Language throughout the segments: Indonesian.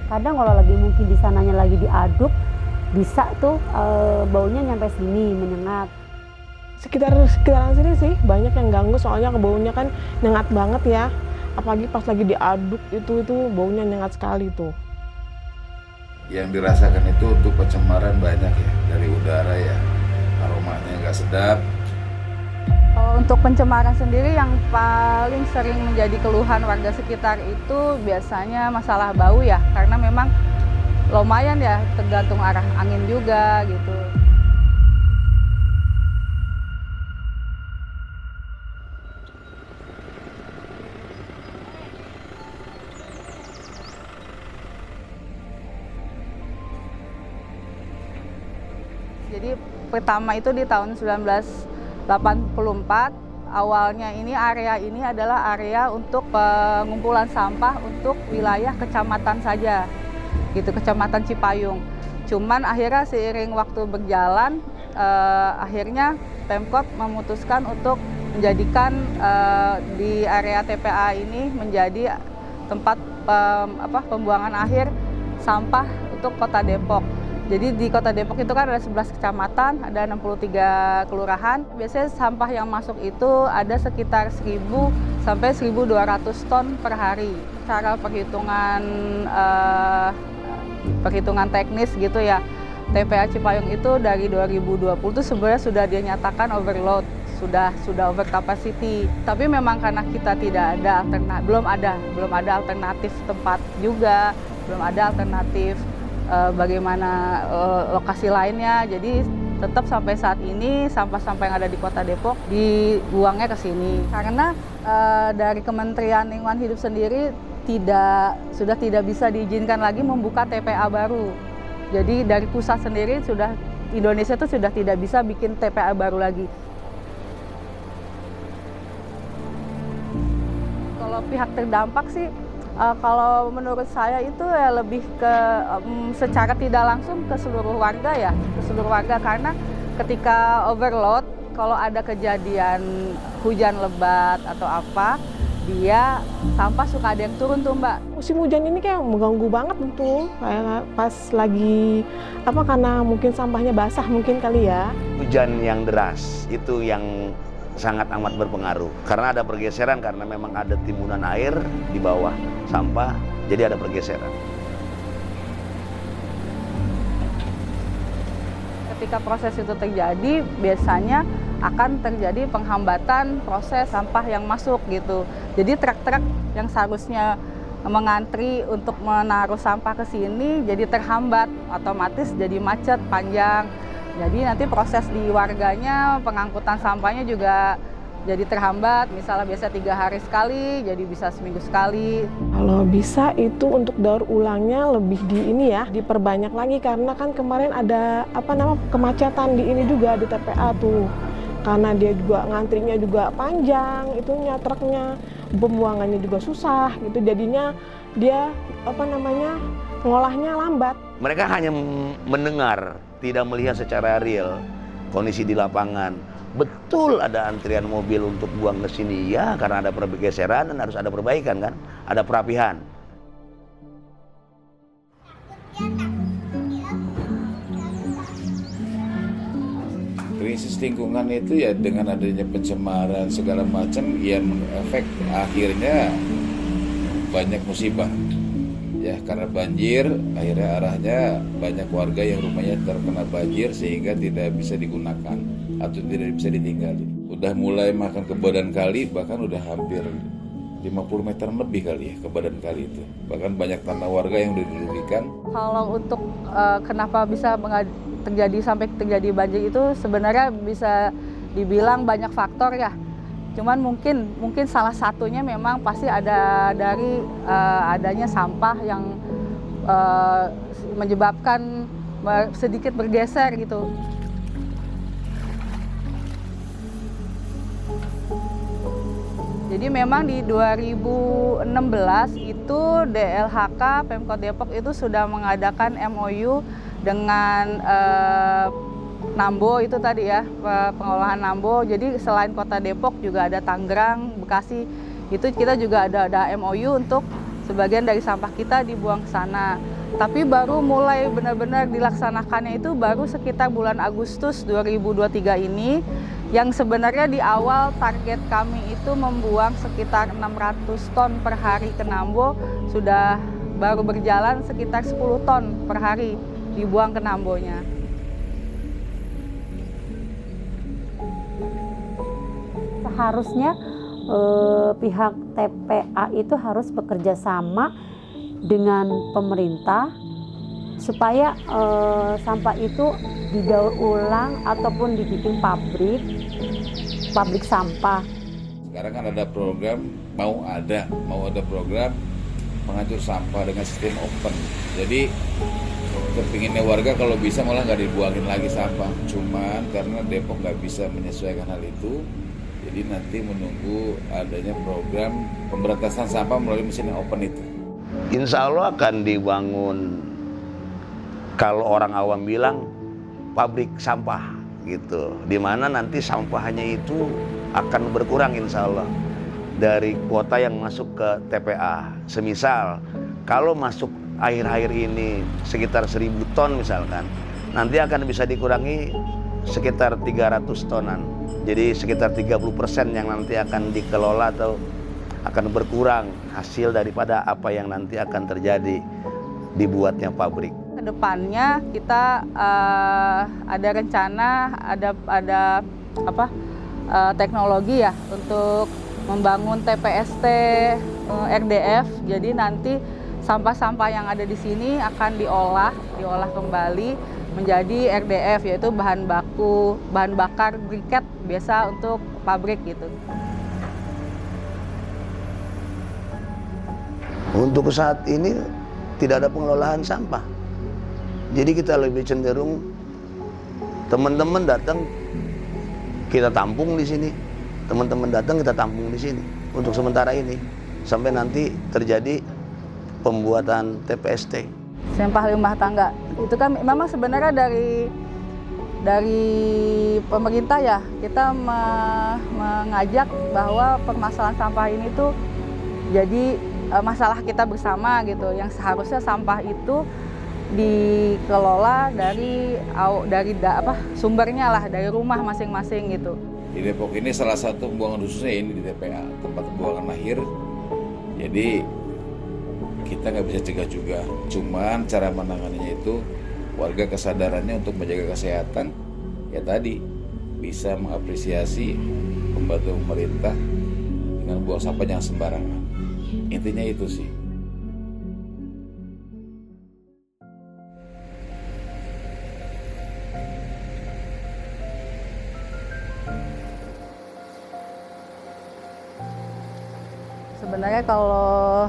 Kadang kalau lagi mungkin di sananya lagi diaduk, bisa tuh baunya nyampe sini, menyengat. Sekitaran sini sih banyak yang ganggu, soalnya baunya kan nyengat banget ya. Apalagi pas lagi diaduk itu baunya nyengat sekali tuh. Yang dirasakan itu untuk pencemaran banyak ya, dari udara ya, aromanya nggak sedap. Untuk pencemaran sendiri yang paling sering menjadi keluhan warga sekitar itu biasanya masalah bau ya, karena memang lumayan ya tergantung arah angin juga gitu. Jadi pertama itu di tahun 1984, awalnya ini area ini adalah area untuk pengumpulan sampah untuk wilayah kecamatan saja, gitu, Kecamatan Cipayung. Cuman akhirnya seiring waktu berjalan, akhirnya Pemkot memutuskan untuk menjadikan di area TPA ini menjadi tempat pembuangan akhir sampah untuk Kota Depok. Jadi di Kota Depok itu kan ada 11 kecamatan, ada 63 kelurahan. Biasanya sampah yang masuk itu ada sekitar 1.000 sampai 1.200 ton per hari. Cara perhitungan teknis gitu ya, TPA Cipayung itu dari 2020 itu sebenarnya sudah dinyatakan overload, sudah over capacity. Tapi memang karena kita belum ada alternatif tempat juga, belum ada alternatif bagaimana lokasi lainnya. Jadi tetap sampai saat ini sampah-sampah yang ada di Kota Depok dibuangnya ke sini. Karena dari Kementerian Lingkungan Hidup sendiri sudah tidak bisa diizinkan lagi membuka TPA baru. Jadi dari pusat sendiri Indonesia itu sudah tidak bisa bikin TPA baru lagi. Kalau pihak terdampak sih, kalau menurut saya itu ya lebih ke secara tidak langsung ke seluruh warga karena ketika overload, kalau ada kejadian hujan lebat atau apa, sampah suka ada yang turun tuh Mbak. Musim hujan ini kayak mengganggu banget tuh, kayak pas lagi karena mungkin sampahnya basah mungkin kali ya. Hujan yang deras itu yang sangat amat berpengaruh karena ada pergeseran, karena memang ada timbunan air di bawah sampah, jadi ada pergeseran. Ketika proses itu terjadi, biasanya akan terjadi penghambatan proses sampah yang masuk gitu. Jadi truk-truk yang seharusnya mengantri untuk menaruh sampah ke sini jadi terhambat, otomatis jadi macet panjang. Jadi nanti proses di warganya, pengangkutan sampahnya juga jadi terhambat. Misalnya biasa 3 hari sekali, jadi bisa seminggu sekali. Kalau bisa itu untuk daur ulangnya lebih diperbanyak lagi, karena kan kemarin ada kemacetan di ini juga di TPA tuh. Karena dia juga ngantrinya juga panjang, truknya, pembuangannya juga susah gitu. Jadinya dia ngolahnya lambat. Mereka hanya mendengar, tidak melihat secara real kondisi di lapangan. Betul ada antrian mobil untuk buang ke sini, ya, karena ada pergeseran dan harus ada perbaikan kan, ada perapihan. Krisis lingkungan itu ya dengan adanya pencemaran segala macam ya efek akhirnya banyak musibah. Ya, karena banjir, akhirnya arahnya banyak warga yang rumahnya terkena banjir sehingga tidak bisa digunakan atau tidak bisa ditinggali. Udah mulai makan ke badan kali, bahkan udah hampir 50 meter lebih kali ya ke badan kali itu. Bahkan banyak tanah warga yang udah dirugikan. Kalau untuk kenapa bisa sampai terjadi banjir itu sebenarnya bisa dibilang banyak faktor ya. Cuman mungkin salah satunya memang pasti ada dari adanya sampah yang menyebabkan sedikit bergeser gitu. Jadi memang di 2016 itu DLHK Pemkot Depok itu sudah mengadakan MOU dengan Nambo itu tadi ya, pengolahan Nambo. Jadi selain Kota Depok juga ada Tangerang, Bekasi. Itu kita juga ada MOU untuk sebagian dari sampah kita dibuang ke sana. Tapi baru mulai benar-benar dilaksanakannya itu baru sekitar bulan Agustus 2023 ini, yang sebenarnya di awal target kami itu membuang sekitar 600 ton per hari ke Nambo, sudah baru berjalan sekitar 10 ton per hari dibuang ke Nambonya. Seharusnya pihak TPA itu harus bekerja sama dengan pemerintah supaya sampah itu didaur ulang ataupun dibikin pabrik sampah. Sekarang kan ada program, mau ada program penghancur sampah dengan sistem open. Jadi kepinginnya warga kalau bisa malah nggak dibuangin lagi sampah. Cuman karena Depok nggak bisa menyesuaikan hal itu, jadi nanti menunggu adanya program pemberantasan sampah melalui mesin open itu. Insya Allah akan dibangun, kalau orang awam bilang, pabrik sampah gitu, dimana nanti sampahnya itu akan berkurang insya Allah dari kuota yang masuk ke TPA. Semisal kalau masuk akhir-akhir ini sekitar 1000 ton misalkan, nanti akan bisa dikurangi sekitar 300 tonan. Jadi sekitar 30% yang nanti akan dikelola atau akan berkurang hasil daripada apa yang nanti akan terjadi dibuatnya pabrik. Kedepannya kita ada rencana, ada teknologi ya untuk membangun TPST RDF. Jadi nanti sampah-sampah yang ada di sini akan diolah kembali menjadi RDF, yaitu bahan bakar briket biasa untuk pabrik gitu. Untuk saat ini tidak ada pengelolaan sampah. Jadi kita lebih cenderung teman-teman datang kita tampung di sini, teman-teman datang kita tampung di sini untuk sementara ini sampai nanti terjadi pembuatan TPST. Sampah limbah tangga itu kan memang sebenarnya dari pemerintah ya, kita mengajak bahwa permasalahan sampah ini tuh jadi masalah kita bersama gitu, yang seharusnya sampah itu dikelola dari sumbernya lah, dari rumah masing-masing gitu. Di Depok ini salah satu pembuangan khususnya ini di TPA, tempat pembuangan akhir. Jadi kita nggak bisa cegah juga, cuman cara menanganinya itu warga kesadarannya untuk menjaga kesehatan, ya tadi bisa mengapresiasi pembantu pemerintah dengan buang sampah yang sembarangan. Intinya itu sih. Sebenarnya kalau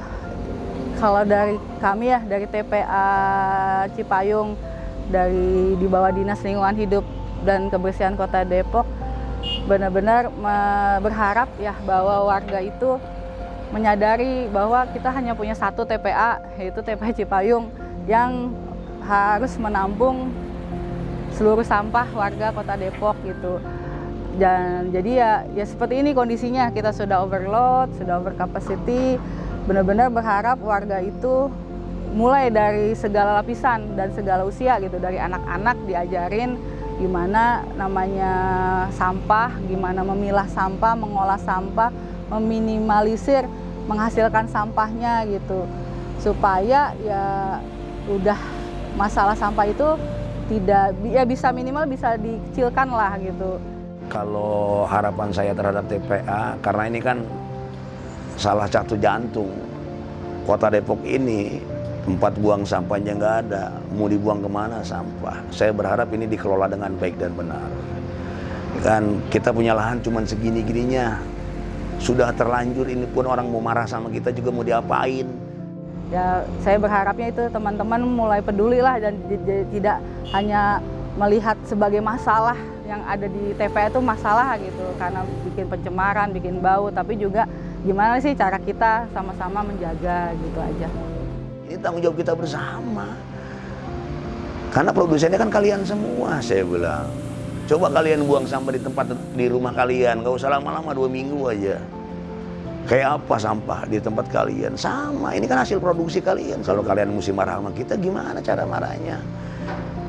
dari kami ya, dari TPA Cipayung, di bawah Dinas Lingkungan Hidup dan Kebersihan Kota Depok, benar-benar berharap ya bahwa warga itu menyadari bahwa kita hanya punya satu TPA, yaitu TPA Cipayung, yang harus menampung seluruh sampah warga Kota Depok gitu. Dan jadi ya seperti ini kondisinya, kita sudah overload, sudah over capacity. Benar-benar berharap warga itu mulai dari segala lapisan dan segala usia gitu, dari anak-anak diajarin gimana namanya sampah, gimana memilah sampah, mengolah sampah, meminimalisir menghasilkan sampahnya gitu, supaya ya udah masalah sampah itu tidak ya bisa minimal bisa dikecilkan lah gitu. Kalau harapan saya terhadap TPA, karena ini kan salah satu jantung Kota Depok ini, tempat buang sampahnya nggak ada, mau dibuang kemana sampah. Saya berharap ini dikelola dengan baik dan benar. Kan kita punya lahan cuman segini-gininya, sudah terlanjur, ini pun orang mau marah sama kita juga mau diapain. Ya saya berharapnya itu teman-teman mulai peduli lah, dan tidak hanya melihat sebagai masalah yang ada di TPA itu masalah gitu, karena bikin pencemaran, bikin bau, tapi juga gimana sih cara kita sama-sama menjaga gitu aja. Ini tanggung jawab kita bersama. Karena produsennya kan kalian semua, saya bilang. Coba kalian buang sampah di tempat di rumah kalian, nggak usah lama-lama, 2 minggu aja. Kayak apa sampah di tempat kalian? Sama, ini kan hasil produksi kalian. Kalau kalian mesti marah sama kita, gimana cara marahnya?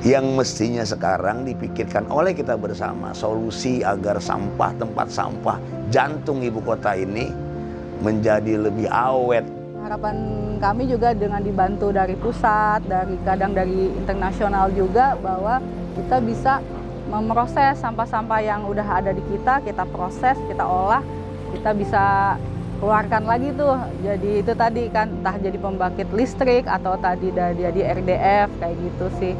Yang mestinya sekarang dipikirkan oleh kita bersama, solusi agar sampah, tempat sampah, jantung ibu kota ini menjadi lebih awet. Harapan kami juga dengan dibantu dari pusat, kadang dari internasional juga, bahwa kita bisa memproses sampah-sampah yang udah ada di kita proses, kita olah, kita bisa keluarkan lagi tuh. Jadi itu tadi kan, entah jadi pembangkit listrik atau tadi jadi RDF, kayak gitu sih.